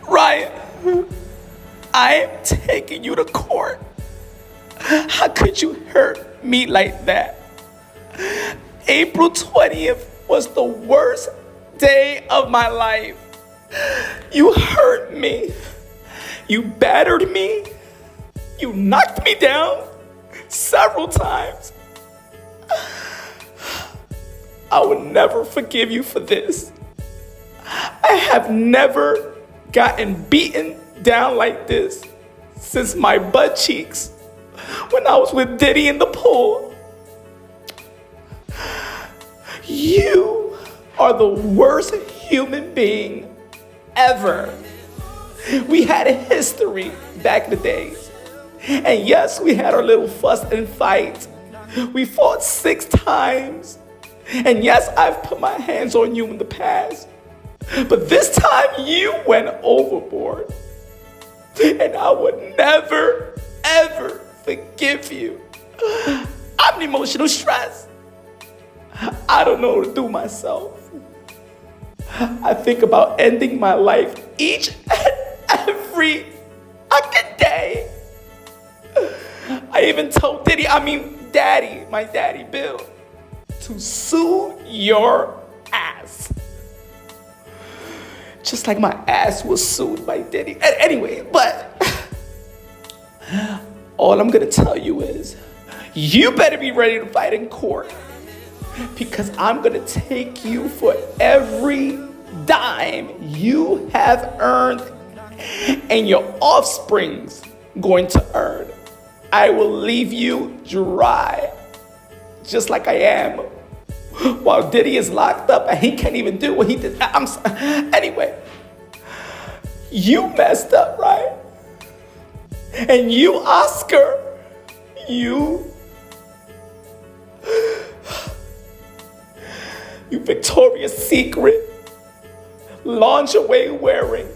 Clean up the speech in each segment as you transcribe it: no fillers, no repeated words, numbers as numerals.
Ryan, I'm taking you to court. How could you hurt me like that? April 20th was the worst day of my life. You hurt me. You battered me. You knocked me down several times. I will never forgive you for this. I have never gotten beaten down like this since my butt cheeks when I was with Diddy in the pool. You are the worst human being ever. We had a history back in the days. And yes, we had our little fuss and fight. We fought 6 times. And yes, I've put my hands on you in the past. But this time you went overboard. And I would never, ever forgive you. I'm in emotional stress. I don't know what to do myself. I think about ending my life each and every fucking day. I even told Daddy, my daddy, Bill, to sue your ass. Just like my ass was sued by Diddy. Anyway, but all I'm gonna tell you is, you better be ready to fight in court, because I'm gonna take you for every dime you have earned and your offspring's going to earn. I will leave you dry, just like I am, while Diddy is locked up and he can't even do what he did. Anyway, you messed up, right? And you, Oscar, you Victoria's Secret lingerie wearing.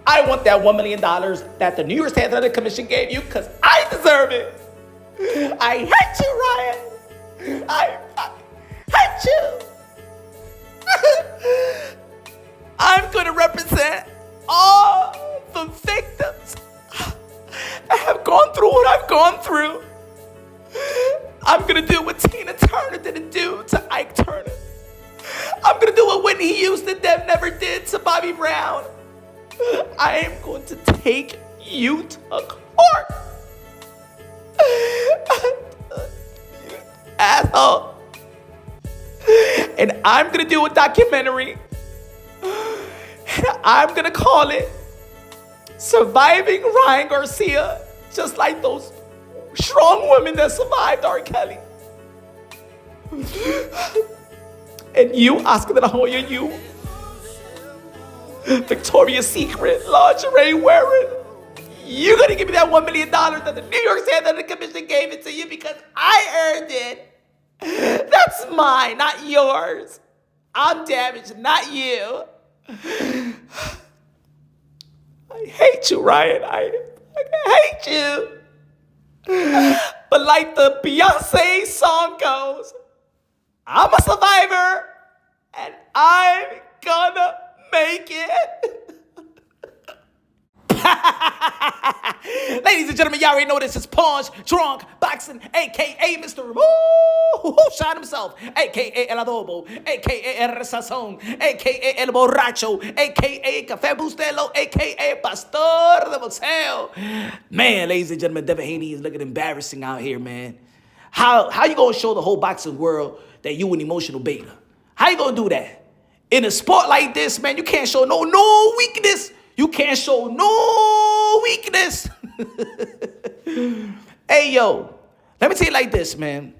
I want that $1 million that the New York State Athletic Commission gave you, because I deserve it. I hate you, Ryan. I hate you. I'm going to represent all the victims that have gone through what I've gone through. I'm going to do what Tina Turner didn't do to Ike Turner. I'm going to do what Whitney Houston never did to Bobby Brown. I am going to take you to court. You asshole. And I'm going to do a documentary. And I'm going to call it Surviving Ryan Garcia, just like those strong women that survived R. Kelly. And you, Oscar de la Hoya, you, Victoria's Secret lingerie wearing, you're gonna give me that $1 million that the New York State Athletic Commission gave it to you, because I earned it. That's mine, not yours. I'm damaged, not you. I hate you, Ryan. I hate you. But like the Beyonce song goes, I'm a survivor, and I'm gonna make it. Ladies and gentlemen, y'all already know this is Punch Drunk Boxing, a.k.a. Mr. Shine himself, a.k.a. El Adobo, a.k.a. El Sazón, a.k.a. El Borracho, a.k.a. Café Bustelo, a.k.a. Pastor de Boxeo. Man, ladies and gentlemen, Devin Haney is looking embarrassing out here, man. How you gonna show the whole boxing world that you an emotional beta? How you gonna do that? In a sport like this, man, you can't show no weakness. You can't show no weakness. Hey, yo, let me tell you like this, man.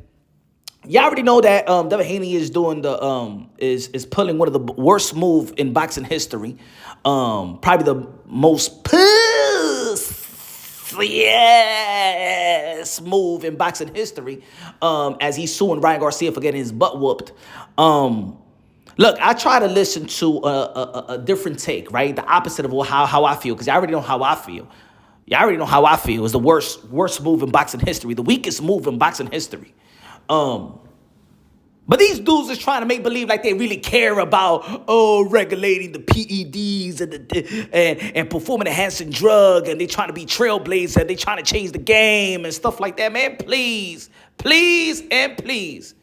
Y'all already know that Devin Haney is doing the is pulling one of the worst move in boxing history. Probably the most pussiest move in boxing history. As he's suing Ryan Garcia for getting his butt whooped. Look, I try to listen to a different take, right? The opposite of how I feel, because I already know how I feel. Y'all already know how I feel. It's the worst move in boxing history, the weakest move in boxing history. But these dudes is trying to make believe like they really care about regulating the PEDs and performing enhancing drug, and they trying to be trailblazer, they trying to change the game and stuff like that. Man, please, and please.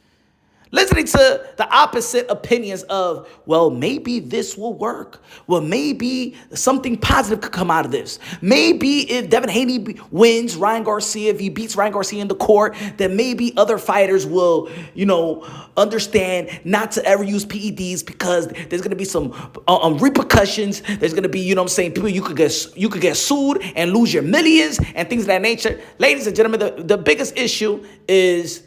Listening to the opposite opinions of, well, maybe this will work. Well, maybe something positive could come out of this. Maybe if Devin Haney wins Ryan Garcia, if he beats Ryan Garcia in the court, then maybe other fighters will, understand not to ever use PEDs because there's going to be some repercussions. There's going to be, people you could get sued and lose your millions and things of that nature. Ladies and gentlemen, the biggest issue is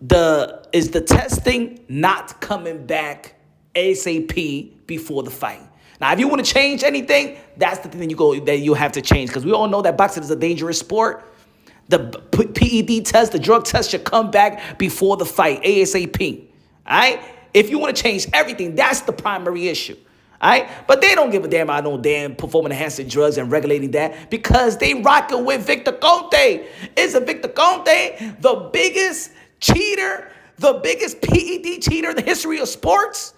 the testing not coming back ASAP before the fight. Now, if you want to change anything, that's the thing that you have to change, because we all know that boxing is a dangerous sport. The PED test, the drug test should come back before the fight ASAP. All right? If you want to change everything, that's the primary issue. All right? But they don't give a damn about no damn performance enhancing drugs and regulating that, because they rocking with Victor Conte. Isn't Victor Conte the biggest cheater, the biggest PED cheater in the history of sports?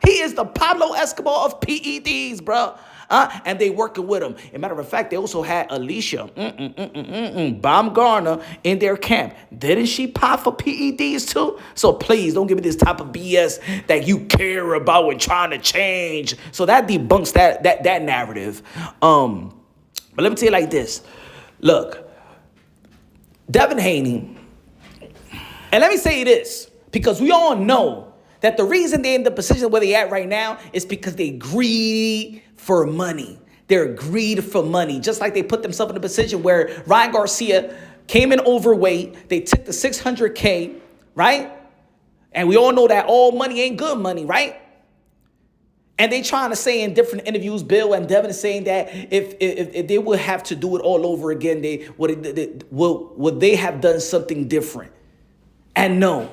He is the Pablo Escobar of PEDs, bro. And they working with him. As a matter of fact, they also had Alicia Baumgartner in their camp. Didn't she pop for PEDs too? So please don't give me this type of BS that you care about and trying to change. So that debunks that narrative. But let me tell you like this. Look, Devin Haney. And let me say this, because we all know that the reason they're in the position where they're at right now is because they greedy for money. They're greedy for money. Just like they put themselves in a position where Ryan Garcia came in overweight. They took the $600K, right? And we all know that all money ain't good money, right? And they trying to say in different interviews, Bill and Devin is saying that if they would have to do it all over again, would they have done something different? And no.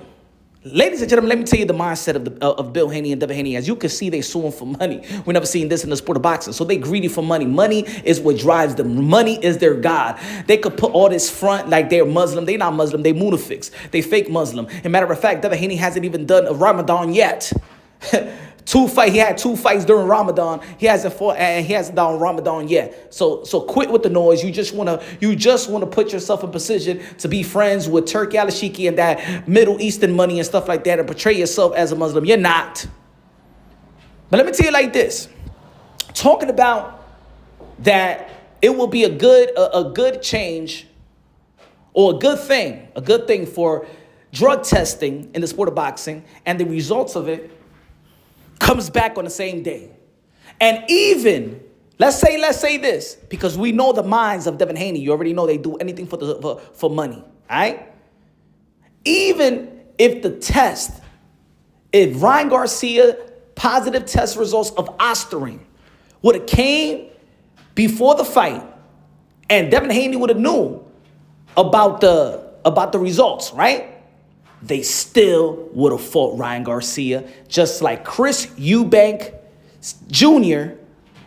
Ladies and gentlemen, let me tell you the mindset of Bill Haney and Devin Haney. As you can see, they suing for money. We never seen this in the sport of boxing. So they greedy for money. Money is what drives them. Money is their God. They could put all this front like they're Muslim. They not Muslim. They Munafix. They fake Muslim. As a matter of fact, Devin Haney hasn't even done a Ramadan yet. He had 2 fights during Ramadan. He hasn't fought, and he hasn't done Ramadan yet. So quit with the noise. You just wanna put yourself in position to be friends with Turki Al-Shiki and that Middle Eastern money and stuff like that, and portray yourself as a Muslim. You're not. But let me tell you like this. Talking about that, it will be a good change, or a good thing for drug testing in the sport of boxing, and the results of it comes back on the same day. And even, let's say this, because we know the minds of Devin Haney. You already know they do anything for money, all right? Even if if Ryan Garcia positive test results of Ostarine would have came before the fight, and Devin Haney would have knew about the results, right? They still would have fought Ryan Garcia, just like Chris Eubank Jr.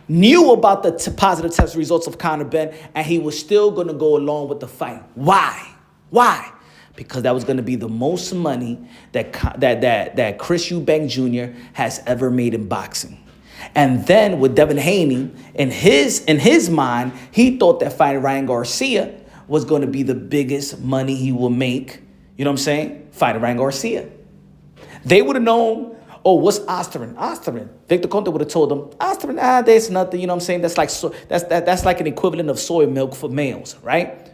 knew about the positive test results of Conor Benn, and he was still going to go along with the fight. Why? Because that was going to be the most money that Chris Eubank Jr. has ever made in boxing. And then with Devin Haney, in his mind, he thought that fighting Ryan Garcia was going to be the biggest money he will make. You know what I'm saying? Fighting Ryan Garcia. They would have known, what's Ostarine? Victor Conte would have told them, Ostarine, there's nothing, you know what I'm saying? That's like an equivalent of soy milk for males, right?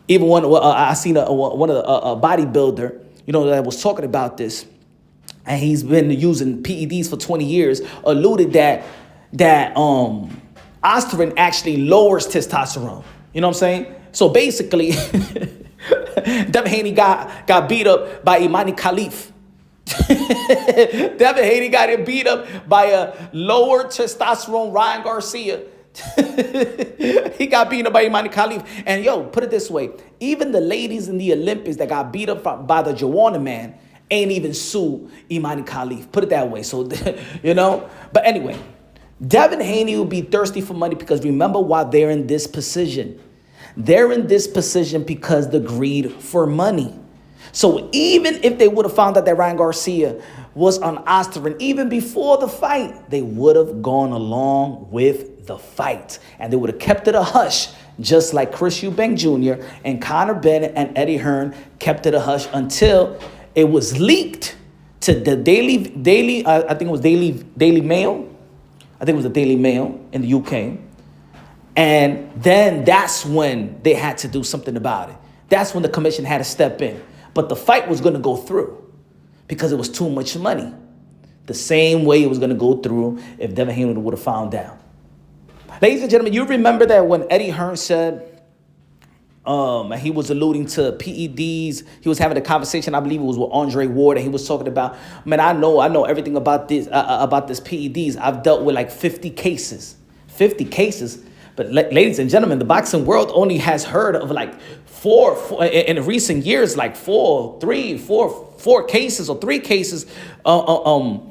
Even I seen a bodybuilder, that was talking about this, and he's been using PEDs for 20 years, alluded that Ostarine actually lowers testosterone. You know what I'm saying? So basically, Devin Haney got beat up by Imani Khalif. Devin Haney got beat up by a lower testosterone Ryan Garcia. He got beaten up by Imani Khalif. And put it this way. Even the ladies in the Olympics that got beat up by the Joanna man ain't even sue Imani Khalif. Put it that way. So, But anyway, Devin Haney will be thirsty for money, because remember why they're in this position. They're in this position because the greed for money. So even if they would have found out that Ryan Garcia was on Ostarine, even before the fight, they would have gone along with the fight. And they would have kept it a hush, just like Chris Eubank Jr. and Conor Benn and Eddie Hearn kept it a hush until it was leaked to the Daily I think it was Daily Mail. I think it was the Daily Mail in the UK. And then that's when they had to do something about it. That's when the commission had to step in. But the fight was going to go through because it was too much money. The same way it was going to go through if Devin Haney would have found out. Ladies and gentlemen, you remember that when Eddie Hearn said, he was alluding to PEDs. He was having a conversation, I believe it was with Andre Ward, and he was talking about, man, I know everything about this PEDs. I've dealt with like 50 cases. 50 cases. But ladies and gentlemen, the boxing world only has heard of like four in recent years, like four cases or three cases that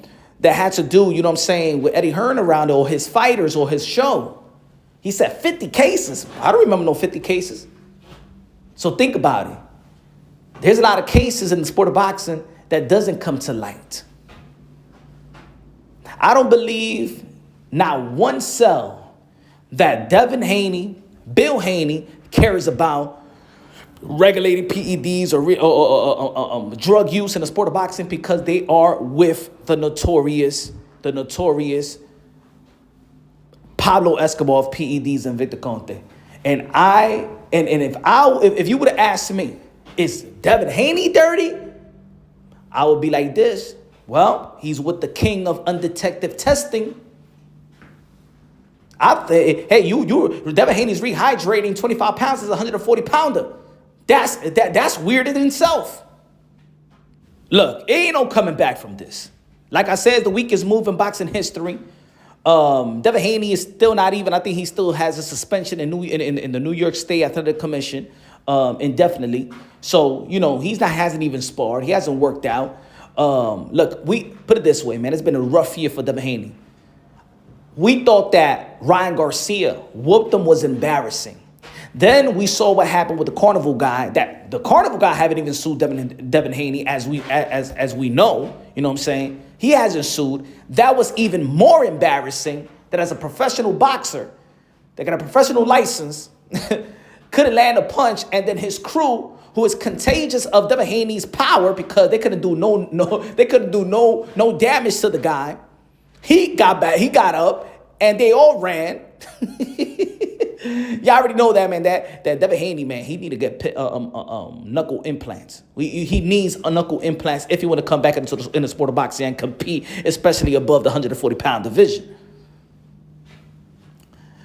had to do, you know what I'm saying, with Eddie Hearn around or his fighters or his show. He said 50 cases. I don't remember no 50 cases. So think about it. There's a lot of cases in the sport of boxing that doesn't come to light. I don't believe not one cell that Devin Haney, Bill Haney, cares about regulating PEDs or drug use in the sport of boxing because they are with the notorious Pablo Escobar of PEDs and Victor Conte. And if you would have asked me, is Devin Haney dirty? I would be like this. Well, he's with the king of undetected testing. Devin Haney's rehydrating 25 pounds is a 140 pounder. That's weird in itself. Look, it ain't no coming back from this. Like I said, the weakest move in boxing history. Devin Haney is still not even, I think he still has a suspension in the New York State Athletic Commission indefinitely. So, hasn't even sparred. He hasn't worked out. Look, we put it this way, man. It's been a rough year for Devin Haney. We thought that Ryan Garcia whooped him was embarrassing. Then we saw what happened with the Carnival guy. That the Carnival guy haven't even sued Devin Haney as we know. You know what I'm saying? He hasn't sued. That was even more embarrassing that as a professional boxer, that got a professional license, couldn't land a punch, and then his crew, who is contagious of Devin Haney's power because they couldn't do no damage to the guy. He got back, he got up, and they all ran. Y'all already know that, man, that Devin Haney, man, he need to get knuckle implants. He needs a knuckle implants if he want to come back into in the sport of boxing and compete, especially above the 140-pound division.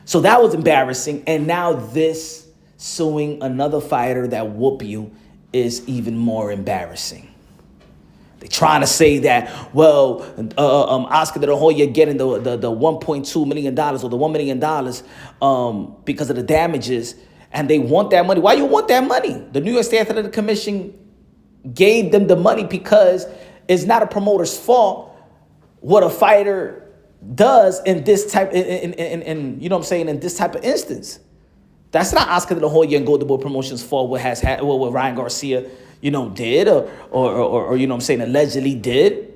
So that was embarrassing. And now this suing another fighter that whoop you is even more embarrassing. They're trying to say that, well, Oscar De La Hoya getting the $1.2 million or the $1 million because of the damages, and they want that money. Why you want that money? The New York State Athletic Commission gave them the money because it's not a promoter's fault what a fighter does in this type, in you know what I'm saying, in this type of instance. That's not Oscar De La Hoya and Golden Boy Promotions' fault what Ryan Garcia did or you know what I'm saying, allegedly did.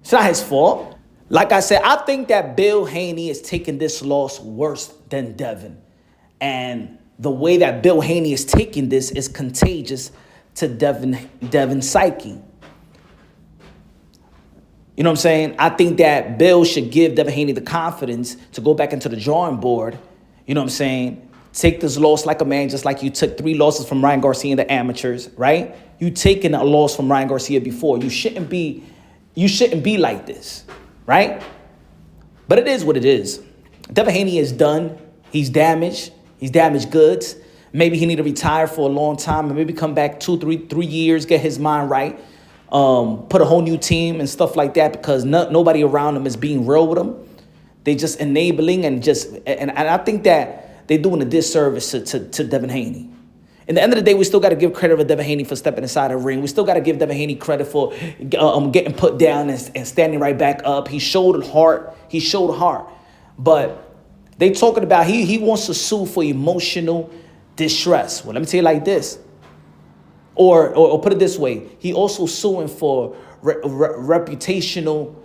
It's not his fault. Like I said, I think that Bill Haney is taking this loss worse than Devin. And the way that Bill Haney is taking this is contagious to Devin's psyche. You know what I'm saying? I think that Bill should give Devin Haney the confidence to go back into the drawing board. You know what I'm saying? Take this loss like a man, just like you took 3 losses from Ryan Garcia in the amateurs, right? You taken a loss from Ryan Garcia before. You shouldn't be like this, right? But it is what it is. Devin Haney is done. He's damaged. He's damaged goods. Maybe he need to retire for a long time and maybe come back 3 years, get his mind right, put a whole new team and stuff like that because nobody around him is being real with him. They just enabling and I think that they're doing a disservice to Devin Haney. In the end of the day, we still got to give credit to Devin Haney for stepping inside the ring. We still got to give Devin Haney credit for getting put down and standing right back up. He showed heart. But they talking about he wants to sue for emotional distress. Well, let me tell you like this. or put it this way, he also suing for reputational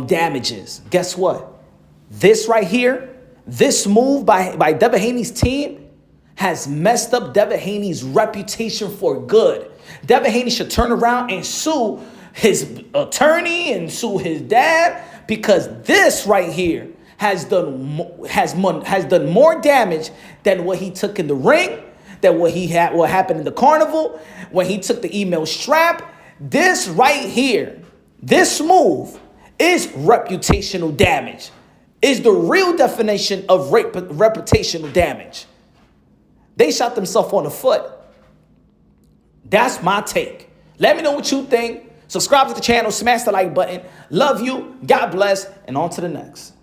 damages. Guess what? This right here, this move by Devon Haney's team has messed up Devon Haney's reputation for good. Devon Haney should turn around and sue his attorney and sue his dad, because this right here has done more damage than what he took in the ring, than what happened in the carnival, when he took the email strap. This right here, this move is reputational damage. Is the real definition of reputational damage. They shot themselves on the foot. That's my take. Let me know what you think. Subscribe to the channel, smash the like button. Love you, God bless, and on to the next.